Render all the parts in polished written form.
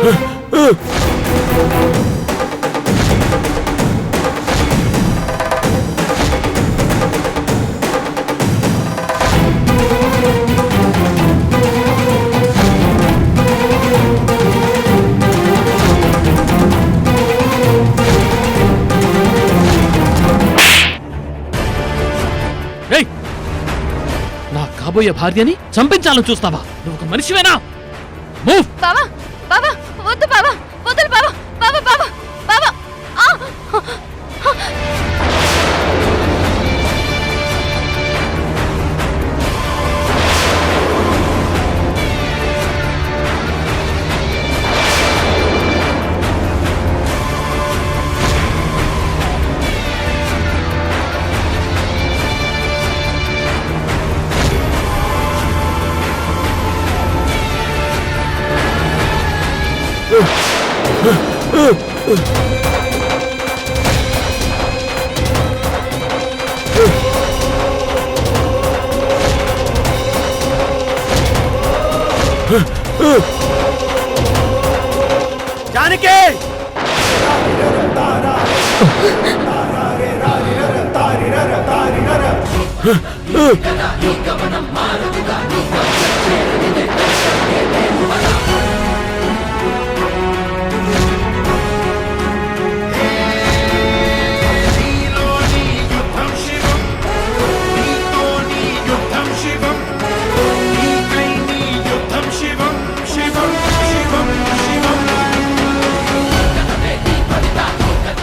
నా కాబోయే భార్యని చంపించాలని చూస్తావా? నువ్వు ఒక మనిషివేనా? మూవ్! బావా బావా వద్దు బావా, వద్దు బావా, బావా బావా బావా. జానకి!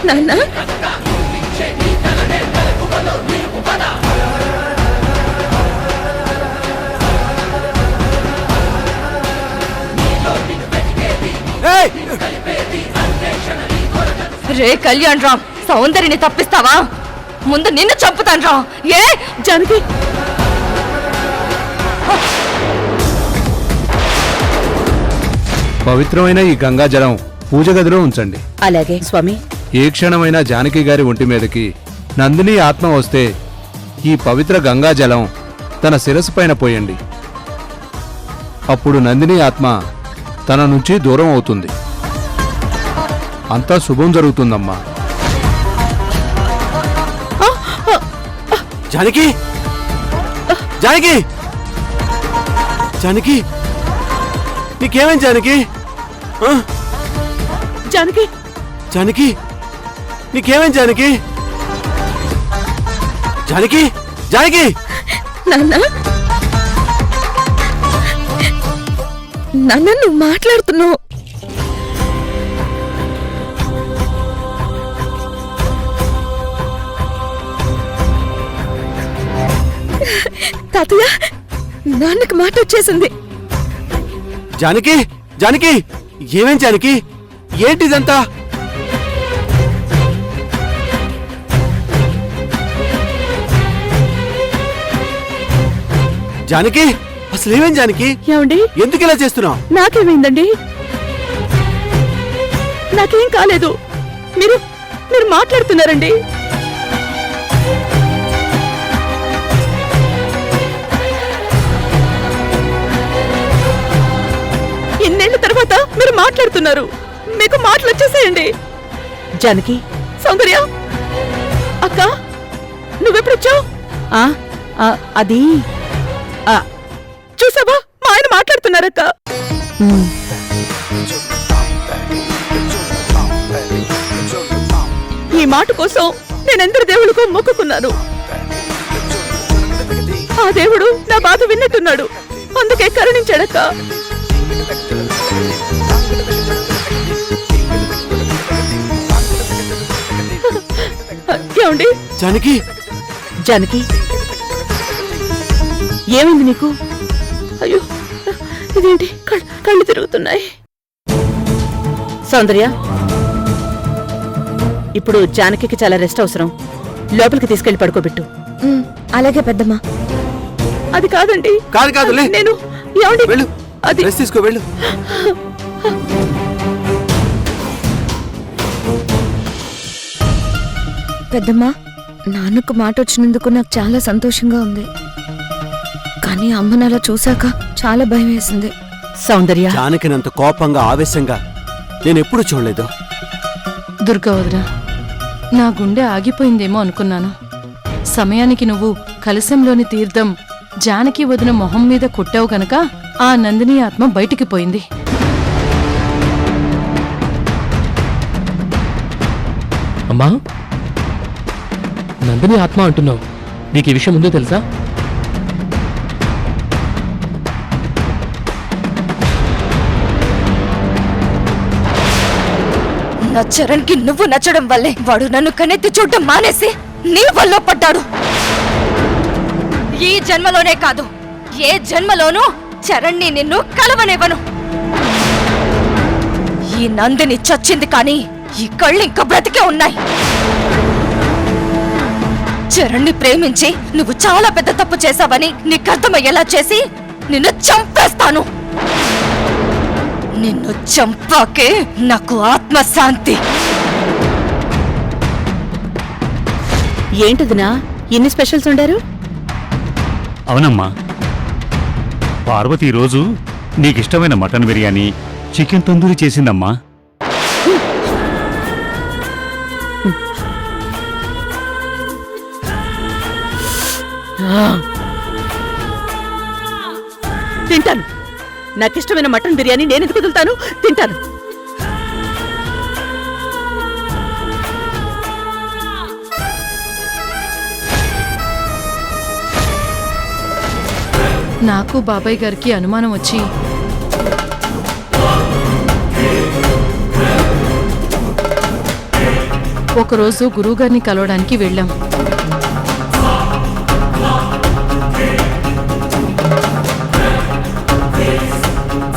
నాన్న రే కళ్యాణ్ రామ్, సౌందర్యని తప్పిస్తావా? ముందు నిన్ను చంపుతాను రా. ఏ జానకి, పవిత్రమైన ఈ గంగాజలం పూజ గదిలో ఉంచండి. అలాగే స్వామి. ఏ క్షణమైనా జానకి గారి ఒంటి మీదకి నందిని ఆత్మ వస్తే ఈ పవిత్ర గంగాజలం తన శిరస్సు పైన పోయండి. అప్పుడు నందిని ఆత్మ తన నుంచి దూరం అవుతుంది. అంతా శుభం జరుగుతుందమ్మా. జానకి! జానకి! జానకి! నీకేమైంది జానకి? జానకి! జానకి! నీకేమైంది జానకి? జానకి! జానకి! నాన్న నాన్న, నువ్వు మాట్లాడుతున్నావు. తాతయ్య, నాన్నకు మాట వచ్చేసింది. జానకి! జానకి! ఏమేం జానకి? ఏంటిదంతా? జానకి! అసలేమేం జానకి? ఏమండి, ఎందుకు ఇలా చేస్తున్నావు? నాకేమైందండి? నాకేం కాలేదు. మీరు మీరు మాట్లాడుతున్నారండి. ఇన్నేళ్ల తర్వాత మీరు మాట్లాడుతున్నారు. మీకు మాటలు వచ్చేసేయండి. జానకి, సౌందర్య, అక్క, నువ్వెప్పుడొచ్చావు? అది చూసావా, మా ఆయన మాట్లాడుతున్నారక్క. ఈ మాట కోసం నేనెందరి దేవుడికో మొక్కుకున్నాను. ఆ దేవుడు నా బాధ విన్నట్టున్నాడు. అందుకే కరుణించాడక్క. ఏమండి? జానకి! జానకి, ఏమైంది నీకు? అయ్యో, ఇదేంటి, కళ్ళు తిరుగుతున్నాయి. సౌందర్య, ఇప్పుడు జానకి చాలా రెస్ట్ అవసరం. లోపలికి తీసుకెళ్లి పడుకోబెట్టు. అలాగే పెద్దమ్మా. అది కాదండి. కాదు నేను వెళ్ళు, అది రెస్ట్ తీసుకో, వెళ్ళు. పెద్దమ్మా, నాన్నకు మాట వచ్చినందుకు నాకు చాలా సంతోషంగా ఉంది. కానీ అమ్మని అలా చూశాక చాలా భయం వేసింది. సౌందర్య, జానకినంత కోపంగా ఆవేశంగా నేనెప్పుడు చూడలేదు. దుర్గా వదిన, నా గుండె ఆగిపోయిందేమో అనుకున్నాను. సమయానికి నువ్వు కలశంలోని తీర్థం జానకి వదిన మొహం మీద కొట్టావు గనక ఆ నందిని ఆత్మ బయటికి పోయింది. అమ్మా, నందిని ఆత్మ అంటున్నావు, నీకు ఈ విషయం ముందే తెలుసా? నా చరణ్కి నువ్వు నచ్చడం వల్లే వాడు నన్ను కన్నెత్తి చూడటం మానేసి నీ వల్ల పడ్డాడు. ఈ జన్మలోనే కాదు, ఏ జన్మలోనూ చరణ్ని నిన్ను కలవనివ్వను. ఈ నందిని చచ్చింది కానీ ఈ కళ్ళు ఇంకా బ్రతికే ఉన్నాయి. చరణ్ని ప్రేమించి నువ్వు చాలా పెద్ద తప్పు చేశావని నీకు అర్థమయ్యేలా చేసి నిన్ను చంపేస్తాను. నిన్ను చంపాకే నాకు ఆత్మశాంతి. ఏంటిదినా ఇన్ని స్పెషల్స్ ఉండారు? అవునమ్మా, పార్వతి ఈరోజు నీకిష్టమైన మటన్ బిర్యానీ, చికెన్ తందూరి చేసిందమ్మా. తింటాను. నాకిష్టమైన మటన్ బిర్యానీ నేను ఎందుకు వదులుతాను? తింటాను. నాకు బాబాయ్ గారికి అనుమానం వచ్చి ఒకరోజు గురువుగారిని కలవడానికి వెళ్ళాం.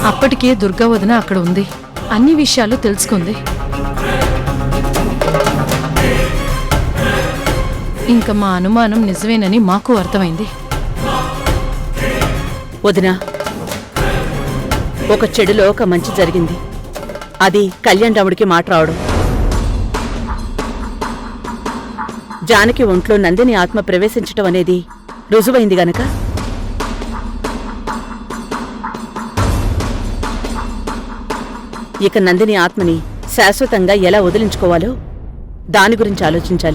అప్పటికే దుర్గా వదిన అక్కడ ఉంది. అన్ని విషయాలు తెలుసుకుంది. ఇంకా మా అనుమానం నిజమేనని మాకు అర్థమైంది. వదినా, ఒక చెడులో ఒక మంచి జరిగింది. అది కళ్యాణ్ రాముడికి మాట రావడం. జానకి ఒంట్లో నందిని ఆత్మ ప్రవేశించటం అనేది రుజువైంది గనక ఇక నందిని ఆత్మని శాశ్వతంగా ఎలా వదిలించుకోవాలో దాని గురించి ఆలోచించాలి.